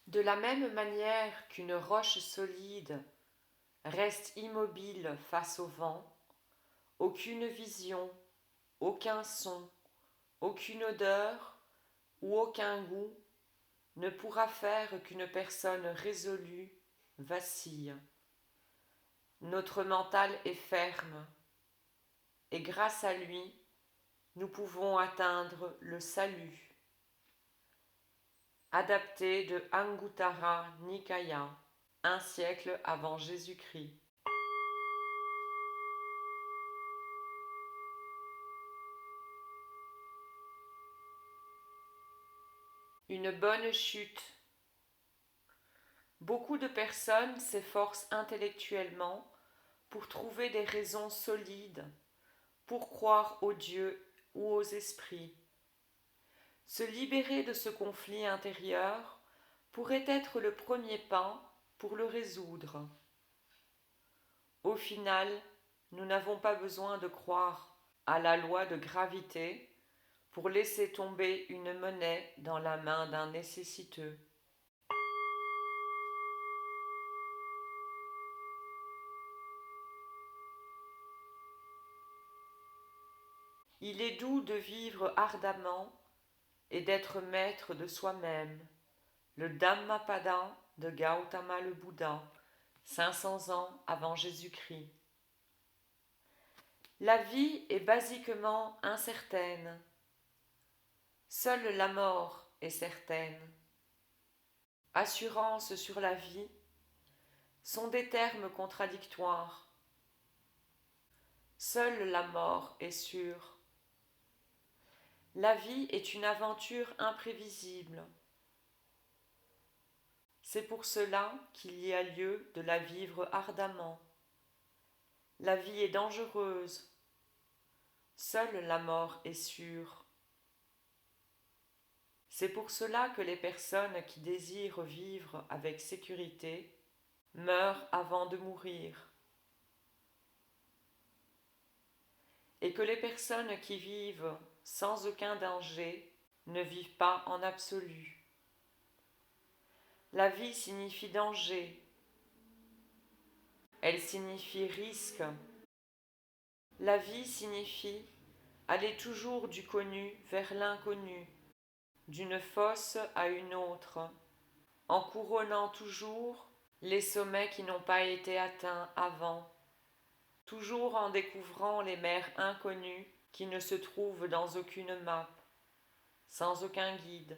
De la même manière qu'une roche solide reste immobile face au vent, aucune vision, aucun son, aucune odeur ou aucun goût ne pourra faire qu'une personne résolue vacille. Notre mental est ferme et grâce à lui, nous pouvons atteindre le salut. Adapté de Anguttara Nikaya, un siècle avant Jésus-Christ. Une bonne chute. Beaucoup de personnes s'efforcent intellectuellement pour trouver des raisons solides, pour croire aux dieux ou aux esprits. Se libérer de ce conflit intérieur pourrait être le premier pas pour le résoudre. Au final, nous n'avons pas besoin de croire à la loi de gravité pour laisser tomber une monnaie dans la main d'un nécessiteux. Il est doux de vivre ardemment et d'être maître de soi-même. Le Dhammapada de Gautama le Bouddha, 500 ans avant Jésus-Christ. La vie est basiquement incertaine. Seule la mort est certaine. Assurance sur la vie sont des termes contradictoires. Seule la mort est sûre. La vie est une aventure imprévisible. C'est pour cela qu'il y a lieu de la vivre ardemment. La vie est dangereuse. Seule la mort est sûre. C'est pour cela que les personnes qui désirent vivre avec sécurité meurent avant de mourir. Et que les personnes qui vivent sans aucun danger ne vivent pas en absolu. La vie signifie danger. Elle signifie risque. La vie signifie aller toujours du connu vers l'inconnu, d'une fosse à une autre, en couronnant toujours les sommets qui n'ont pas été atteints avant, toujours en découvrant les mers inconnues qui ne se trouvent dans aucune map, sans aucun guide.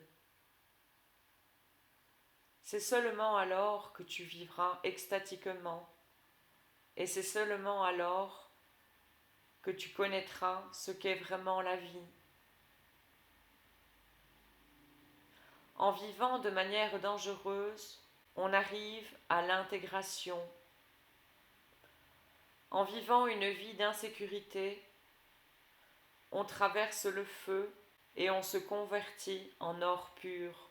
C'est seulement alors que tu vivras extatiquement, et c'est seulement alors que tu connaîtras ce qu'est vraiment la vie. En vivant de manière dangereuse, on arrive à l'intégration. En vivant une vie d'insécurité, on traverse le feu et on se convertit en or pur.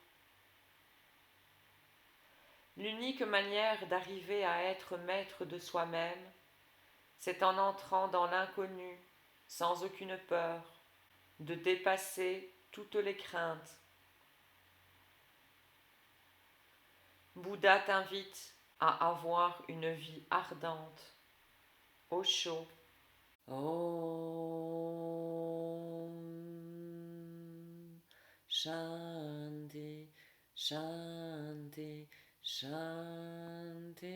L'unique manière d'arriver à être maître de soi-même, c'est en entrant dans l'inconnu, sans aucune peur, de dépasser toutes les craintes. Bouddha t'invite à avoir une vie ardente, au chaud. Om Shanti Shanti Shanti.